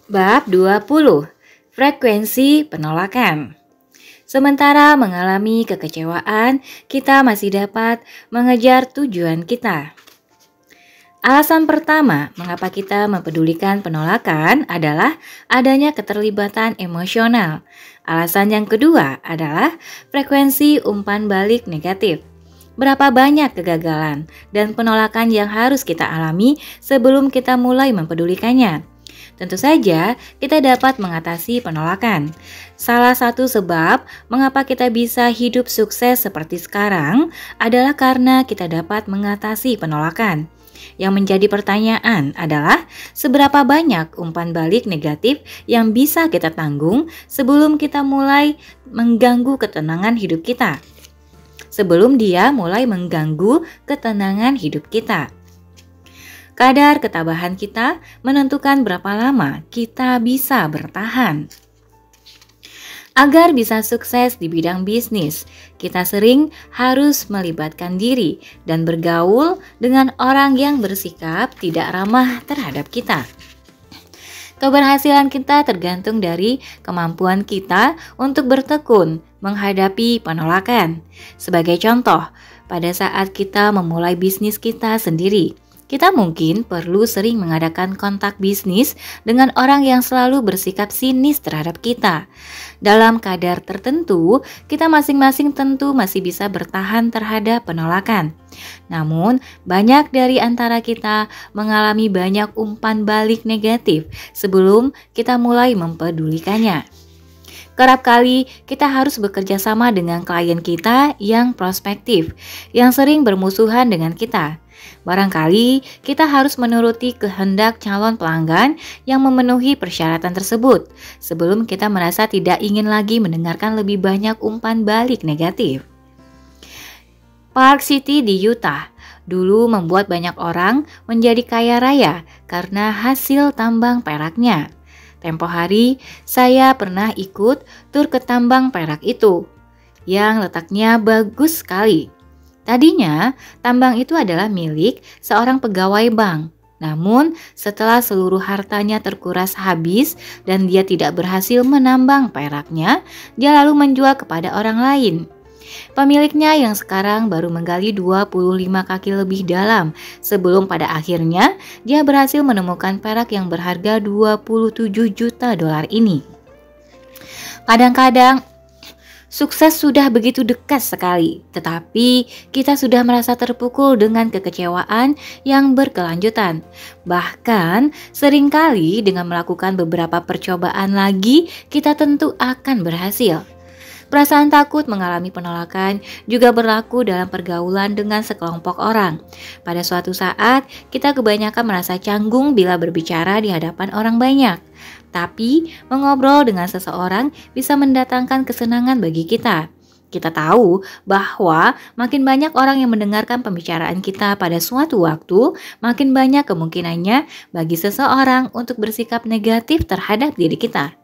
Bab 20. Frekuensi penolakan. Sementara mengalami kekecewaan, kita masih dapat mengejar tujuan kita. Alasan pertama mengapa kita mempedulikan penolakan adalah adanya keterlibatan emosional. Alasan yang kedua adalah frekuensi umpan balik negatif. Berapa banyak kegagalan dan penolakan yang harus kita alami sebelum kita mulai mempedulikannya? Tentu saja kita dapat mengatasi penolakan. Salah satu sebab mengapa kita bisa hidup sukses seperti sekarang adalah karena kita dapat mengatasi penolakan. Yang menjadi pertanyaan adalah seberapa banyak umpan balik negatif yang bisa kita tanggung sebelum kita mulai mengganggu ketenangan hidup kita. Sebelum dia mulai mengganggu ketenangan hidup kita. Kadar ketabahan kita menentukan berapa lama kita bisa bertahan. Agar bisa sukses di bidang bisnis, kita sering harus melibatkan diri dan bergaul dengan orang yang bersikap tidak ramah terhadap kita. Keberhasilan kita tergantung dari kemampuan kita untuk bertekun menghadapi penolakan. Sebagai contoh, pada saat kita memulai bisnis kita sendiri, kita mungkin perlu sering mengadakan kontak bisnis dengan orang yang selalu bersikap sinis terhadap kita. Dalam kadar tertentu, kita masing-masing tentu masih bisa bertahan terhadap penolakan. Namun, banyak dari antara kita mengalami banyak umpan balik negatif sebelum kita mulai mempedulikannya. Kerap kali kita harus bekerja sama dengan klien kita yang prospektif, yang sering bermusuhan dengan kita. Barangkali kita harus menuruti kehendak calon pelanggan yang memenuhi persyaratan tersebut sebelum kita merasa tidak ingin lagi mendengarkan lebih banyak umpan balik negatif. Park City di Utah dulu membuat banyak orang menjadi kaya raya karena hasil tambang peraknya. Tempo hari saya pernah ikut tur ke tambang perak itu yang letaknya bagus sekali. Tadinya, tambang itu adalah milik seorang pegawai bank. Namun, setelah seluruh hartanya terkuras habis dan dia tidak berhasil menambang peraknya, dia lalu menjual kepada orang lain. Pemiliknya yang sekarang baru menggali 25 kaki lebih dalam sebelum pada akhirnya dia berhasil menemukan perak yang berharga 27 juta dolar ini. Kadang-kadang, sukses sudah begitu dekat sekali, tetapi kita sudah merasa terpukul dengan kekecewaan yang berkelanjutan. Bahkan, seringkali dengan melakukan beberapa percobaan lagi, kita tentu akan berhasil. Perasaan takut mengalami penolakan juga berlaku dalam pergaulan dengan sekelompok orang. Pada suatu saat, kita kebanyakan merasa canggung bila berbicara di hadapan orang banyak. Tapi, mengobrol dengan seseorang bisa mendatangkan kesenangan bagi kita. Kita tahu bahwa makin banyak orang yang mendengarkan pembicaraan kita pada suatu waktu, makin banyak kemungkinannya bagi seseorang untuk bersikap negatif terhadap diri kita.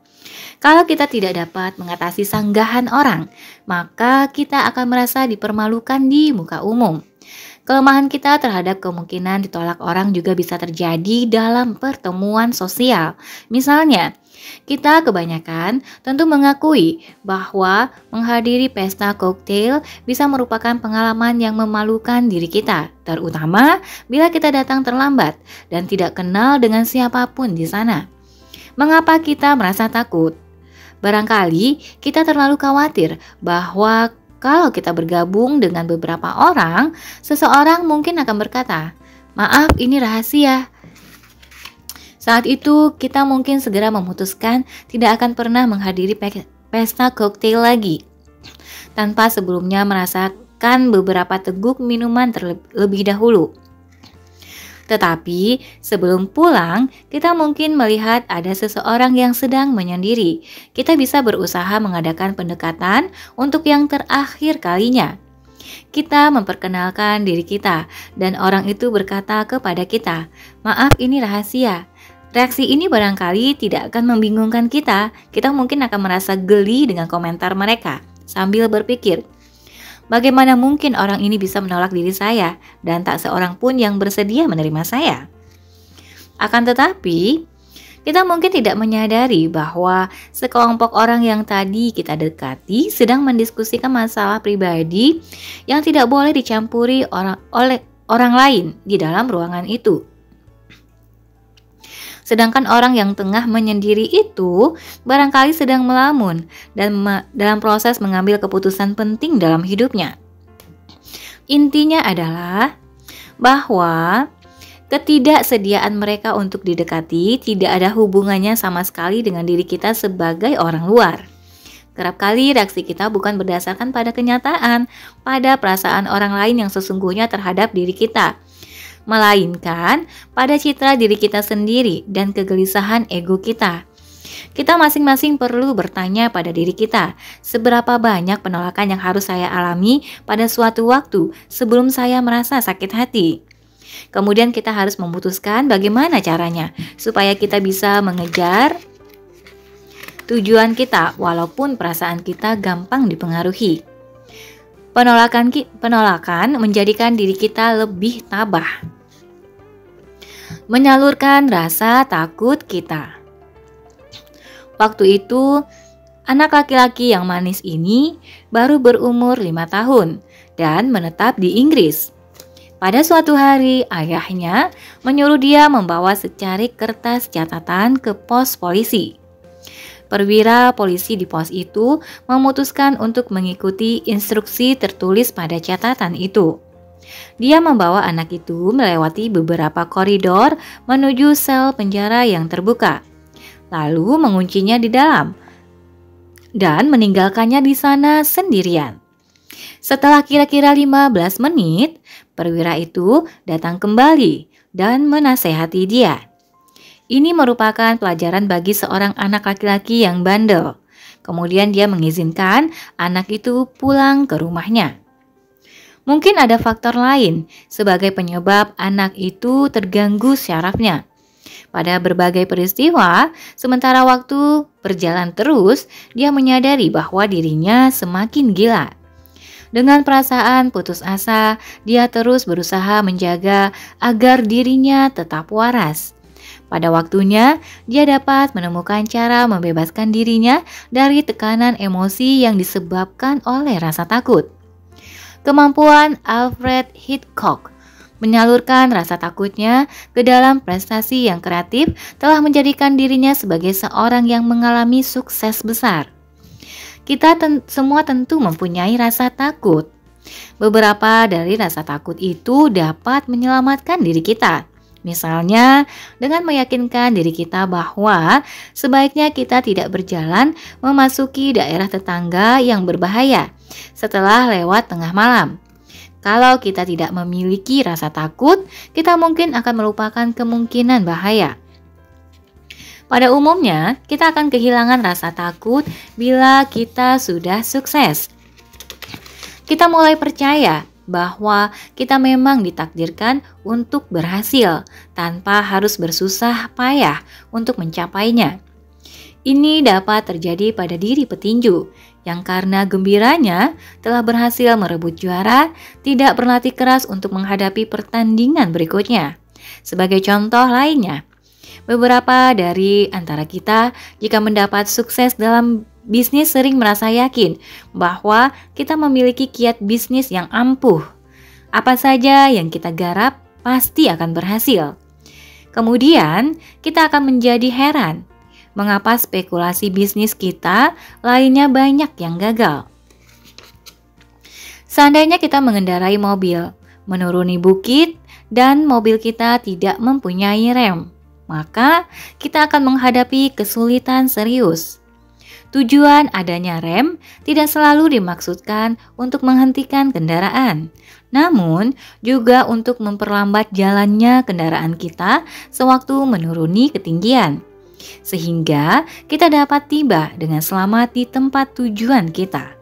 Kalau kita tidak dapat mengatasi sanggahan orang, maka kita akan merasa dipermalukan di muka umum. Kelemahan kita terhadap kemungkinan ditolak orang juga bisa terjadi dalam pertemuan sosial. Misalnya, kita kebanyakan tentu mengakui bahwa menghadiri pesta koktail bisa merupakan pengalaman yang memalukan diri kita, terutama bila kita datang terlambat dan tidak kenal dengan siapapun di sana. Mengapa kita merasa takut? Barangkali kita terlalu khawatir bahwa kalau kita bergabung dengan beberapa orang, seseorang mungkin akan berkata, "Maaf, ini rahasia." Saat itu, kita mungkin segera memutuskan tidak akan pernah menghadiri pesta koktail lagi, tanpa sebelumnya merasakan beberapa teguk minuman terlebih dahulu. Tetapi sebelum pulang, kita mungkin melihat ada seseorang yang sedang menyendiri. Kita bisa berusaha mengadakan pendekatan untuk yang terakhir kalinya. Kita memperkenalkan diri kita dan orang itu berkata kepada kita, "Maaf, ini rahasia." Reaksi ini barangkali tidak akan membingungkan kita. Kita mungkin akan merasa geli dengan komentar mereka sambil berpikir, bagaimana mungkin orang ini bisa menolak diri saya dan tak seorang pun yang bersedia menerima saya? Akan tetapi, Kita mungkin tidak menyadari bahwa sekelompok orang yang tadi kita dekati sedang mendiskusikan masalah pribadi yang tidak boleh dicampuri oleh orang lain di dalam ruangan itu. Sedangkan orang yang tengah menyendiri itu barangkali sedang melamun dan dalam proses mengambil keputusan penting dalam hidupnya. Intinya adalah bahwa ketidaksediaan mereka untuk didekati tidak ada hubungannya sama sekali dengan diri kita sebagai orang luar. Kerap kali reaksi kita bukan berdasarkan pada kenyataan, pada perasaan orang lain yang sesungguhnya terhadap diri kita, melainkan pada citra diri kita sendiri dan kegelisahan ego kita. Kita masing-masing perlu bertanya pada diri kita, seberapa banyak penolakan yang harus saya alami pada suatu waktu sebelum saya merasa sakit hati. Kemudian kita harus memutuskan bagaimana caranya supaya kita bisa mengejar tujuan kita walaupun perasaan kita gampang dipengaruhi. Penolakan menjadikan diri kita lebih tabah, menyalurkan rasa takut kita. Waktu itu, anak laki-laki yang manis ini baru berumur 5 tahun dan menetap di Inggris. Pada suatu hari, ayahnya menyuruh dia membawa secarik kertas catatan ke pos polisi. Perwira polisi di pos itu memutuskan untuk mengikuti instruksi tertulis pada catatan itu. Dia membawa anak itu melewati beberapa koridor menuju sel penjara yang terbuka, lalu menguncinya di dalam dan meninggalkannya di sana sendirian. Setelah kira-kira 15 menit, perwira itu datang kembali dan menasehati dia. Ini merupakan pelajaran bagi seorang anak laki-laki yang bandel. Kemudian dia mengizinkan anak itu pulang ke rumahnya. Mungkin ada faktor lain sebagai penyebab anak itu terganggu syarafnya. Pada berbagai peristiwa, sementara waktu berjalan terus, dia menyadari bahwa dirinya semakin gila. Dengan perasaan putus asa, dia terus berusaha menjaga agar dirinya tetap waras. Pada waktunya, dia dapat menemukan cara membebaskan dirinya dari tekanan emosi yang disebabkan oleh rasa takut. Kemampuan Alfred Hitchcock menyalurkan rasa takutnya ke dalam prestasi yang kreatif telah menjadikan dirinya sebagai seorang yang mengalami sukses besar. Kita semua tentu mempunyai rasa takut. Beberapa dari rasa takut itu dapat menyelamatkan diri kita. Misalnya, dengan meyakinkan diri kita bahwa sebaiknya kita tidak berjalan memasuki daerah tetangga yang berbahaya setelah lewat tengah malam. Kalau kita tidak memiliki rasa takut, kita mungkin akan melupakan kemungkinan bahaya. Pada umumnya, kita akan kehilangan rasa takut bila kita sudah sukses. Kita mulai percaya bahwa kita memang ditakdirkan untuk berhasil tanpa harus bersusah payah untuk mencapainya. Ini dapat terjadi pada diri petinju yang karena gembiranya telah berhasil merebut juara, tidak berlatih keras untuk menghadapi pertandingan berikutnya. Sebagai contoh lainnya, beberapa dari antara kita jika mendapat sukses dalam bisnis sering merasa yakin bahwa kita memiliki kiat bisnis yang ampuh. Apa saja yang kita garap pasti akan berhasil. Kemudian kita akan menjadi heran mengapa spekulasi bisnis kita lainnya banyak yang gagal. Seandainya kita mengendarai mobil, menuruni bukit, dan mobil kita tidak mempunyai rem, maka kita akan menghadapi kesulitan serius. Tujuan adanya rem tidak selalu dimaksudkan untuk menghentikan kendaraan, namun juga untuk memperlambat jalannya kendaraan kita sewaktu menuruni ketinggian, sehingga kita dapat tiba dengan selamat di tempat tujuan kita.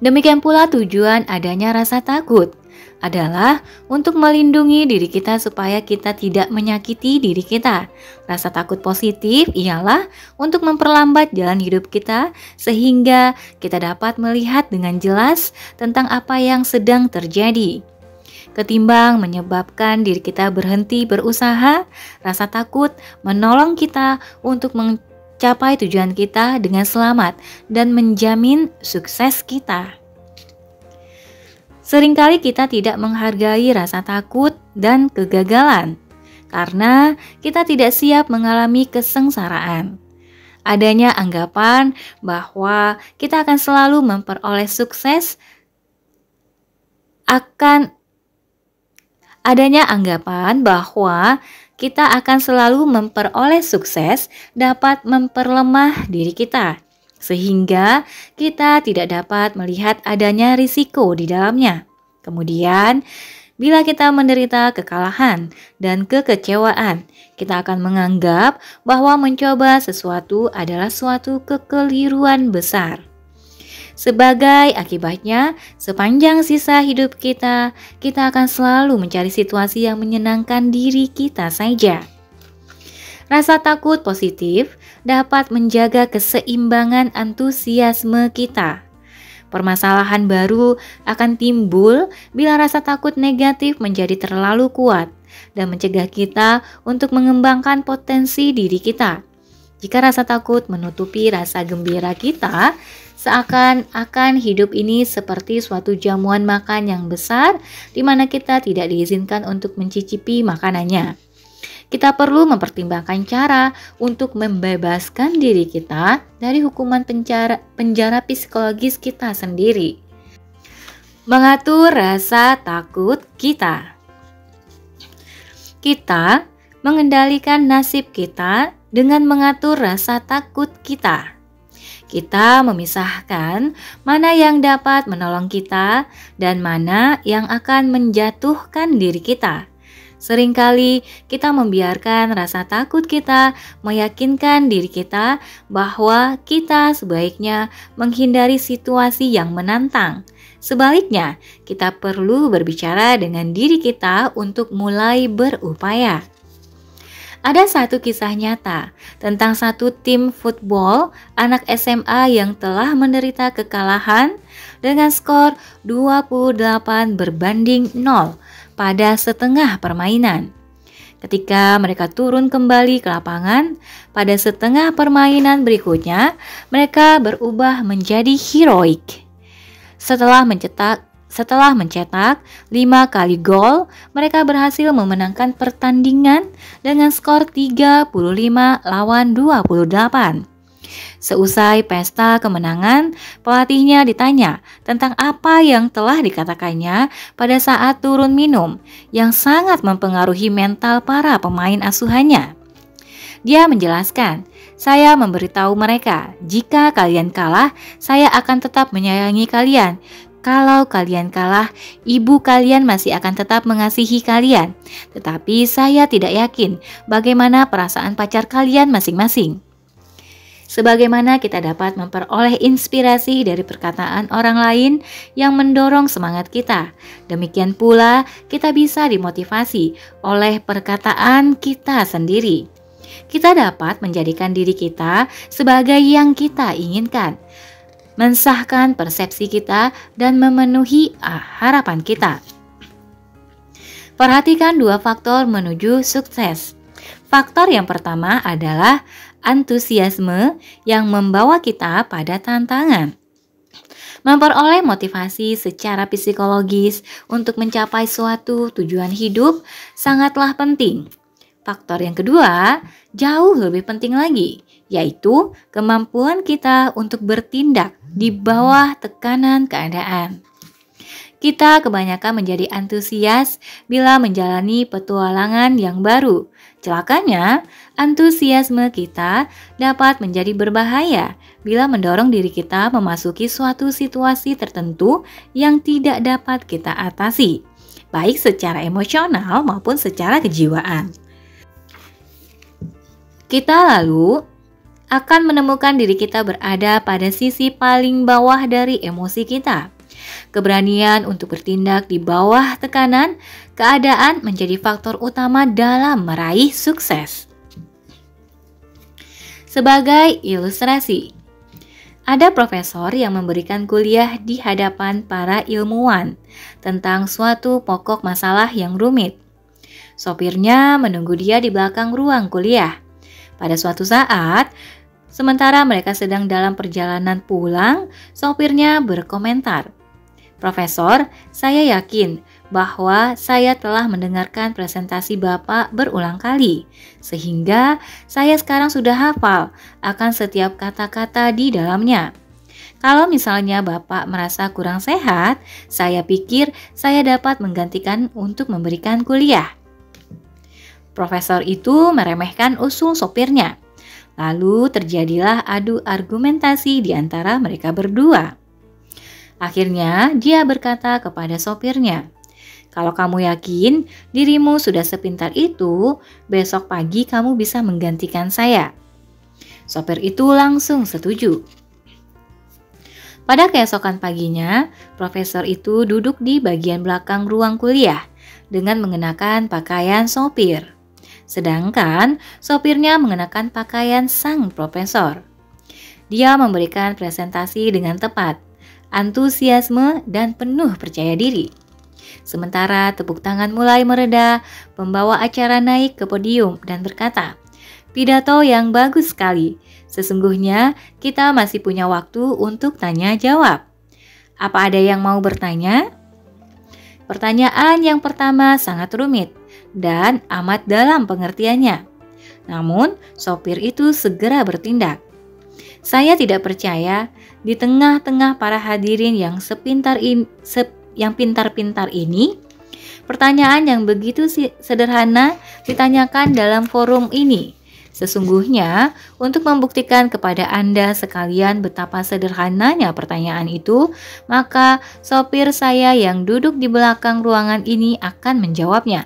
Demikian pula tujuan adanya rasa takut adalah untuk melindungi diri kita supaya kita tidak menyakiti diri kita. Rasa takut positif ialah untuk memperlambat jalan hidup kita sehingga kita dapat melihat dengan jelas tentang apa yang sedang terjadi. Ketimbang menyebabkan diri kita berhenti berusaha, rasa takut menolong kita untuk mencapai tujuan kita dengan selamat dan menjamin sukses kita. Seringkali kita tidak menghargai rasa takut dan kegagalan karena kita tidak siap mengalami kesengsaraan. Adanya anggapan bahwa kita akan selalu memperoleh sukses dapat memperlemah diri kita, sehingga kita tidak dapat melihat adanya risiko di dalamnya. Kemudian, bila kita menderita kekalahan dan kekecewaan, kita akan menganggap bahwa mencoba sesuatu adalah suatu kekeliruan besar. Sebagai akibatnya, sepanjang sisa hidup kita akan selalu mencari situasi yang menyenangkan diri kita saja. Rasa takut positif dapat menjaga keseimbangan antusiasme kita. Permasalahan baru akan timbul bila rasa takut negatif menjadi terlalu kuat dan mencegah kita untuk mengembangkan potensi diri kita. Jika rasa takut menutupi rasa gembira kita, seakan-akan hidup ini seperti suatu jamuan makan yang besar di mana kita tidak diizinkan untuk mencicipi makanannya. Kita perlu mempertimbangkan cara untuk membebaskan diri kita dari hukuman penjara psikologis kita sendiri. Mengatur rasa takut kita. Kita mengendalikan nasib kita dengan mengatur rasa takut kita. Kita memisahkan mana yang dapat menolong kita dan mana yang akan menjatuhkan diri kita. Seringkali kita membiarkan rasa takut kita meyakinkan diri kita bahwa kita sebaiknya menghindari situasi yang menantang. Sebaliknya, kita perlu berbicara dengan diri kita untuk mulai berupaya. Ada satu kisah nyata tentang satu tim football anak SMA yang telah menderita kekalahan dengan skor 28-0 pada setengah permainan. Ketika mereka turun kembali ke lapangan, pada setengah permainan berikutnya, mereka berubah menjadi heroik. Setelah mencetak 5 kali gol, mereka berhasil memenangkan pertandingan dengan skor 35-28. Seusai pesta kemenangan, pelatihnya ditanya tentang apa yang telah dikatakannya pada saat turun minum yang sangat mempengaruhi mental para pemain asuhannya. Dia menjelaskan, "Saya memberitahu mereka, jika kalian kalah, saya akan tetap menyayangi kalian. Kalau kalian kalah, ibu kalian masih akan tetap mengasihi kalian. Tetapi saya tidak yakin bagaimana perasaan pacar kalian masing-masing." Sebagaimana kita dapat memperoleh inspirasi dari perkataan orang lain yang mendorong semangat kita, demikian pula kita bisa dimotivasi oleh perkataan kita sendiri. Kita dapat menjadikan diri kita sebagai yang kita inginkan, mensahkan persepsi kita dan memenuhi harapan kita. Perhatikan 2 faktor menuju sukses. Faktor yang pertama adalah antusiasme yang membawa kita pada tantangan. Memperoleh motivasi secara psikologis untuk mencapai suatu tujuan hidup sangatlah penting. Faktor yang kedua, jauh lebih penting lagi, yaitu kemampuan kita untuk bertindak di bawah tekanan keadaan. Kita kebanyakan menjadi antusias bila menjalani petualangan yang baru. Celakanya, antusiasme kita dapat menjadi berbahaya bila mendorong diri kita memasuki suatu situasi tertentu yang tidak dapat kita atasi, baik secara emosional maupun secara kejiwaan. Kita lalu akan menemukan diri kita berada pada sisi paling bawah dari emosi kita. Keberanian untuk bertindak di bawah tekanan keadaan menjadi faktor utama dalam meraih sukses. Sebagai ilustrasi, Ada profesor yang memberikan kuliah di hadapan para ilmuwan tentang suatu pokok masalah yang rumit. Sopirnya menunggu dia di belakang ruang kuliah. Pada suatu saat, sementara mereka sedang dalam perjalanan pulang, sopirnya berkomentar, "Profesor, saya yakin bahwa saya telah mendengarkan presentasi Bapak berulang kali, sehingga saya sekarang sudah hafal akan setiap kata-kata di dalamnya. Kalau misalnya Bapak merasa kurang sehat, saya pikir saya dapat menggantikan untuk memberikan kuliah." Profesor itu meremehkan usul sopirnya. Lalu terjadilah adu argumentasi di antara mereka berdua. Akhirnya dia berkata kepada sopirnya, "Kalau kamu yakin dirimu sudah sepintar itu, besok pagi kamu bisa menggantikan saya." Sopir itu langsung setuju. Pada keesokan paginya, profesor itu duduk di bagian belakang ruang kuliah dengan mengenakan pakaian sopir. Sedangkan sopirnya mengenakan pakaian sang profesor. Dia memberikan presentasi dengan tepat, antusiasme, dan penuh percaya diri. Sementara tepuk tangan mulai mereda, pembawa acara naik ke podium dan berkata, "Pidato yang bagus sekali. Sesungguhnya kita masih punya waktu untuk tanya jawab. Apa ada yang mau bertanya?" Pertanyaan yang pertama sangat rumit dan amat dalam pengertiannya. Namun, sopir itu segera bertindak. "Saya tidak percaya di tengah-tengah para hadirin yang pintar-pintar ini, pertanyaan yang begitu sederhana ditanyakan dalam forum ini. Sesungguhnya, untuk membuktikan kepada Anda sekalian betapa sederhananya pertanyaan itu, maka sopir saya yang duduk di belakang ruangan ini akan menjawabnya."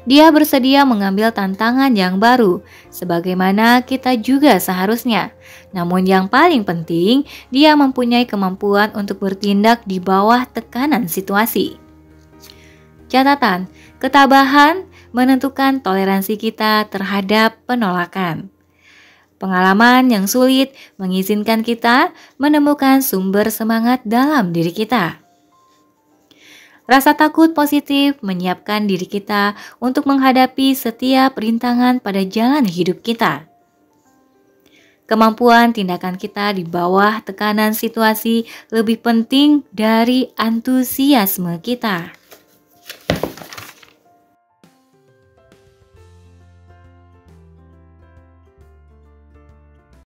Dia bersedia mengambil tantangan yang baru, sebagaimana kita juga seharusnya. Namun yang paling penting, dia mempunyai kemampuan untuk bertindak di bawah tekanan situasi. Catatan, ketabahan menentukan toleransi kita terhadap penolakan. Pengalaman yang sulit mengizinkan kita menemukan sumber semangat dalam diri kita. Rasa takut positif menyiapkan diri kita untuk menghadapi setiap rintangan pada jalan hidup kita. Kemampuan tindakan kita di bawah tekanan situasi lebih penting dari antusiasme kita.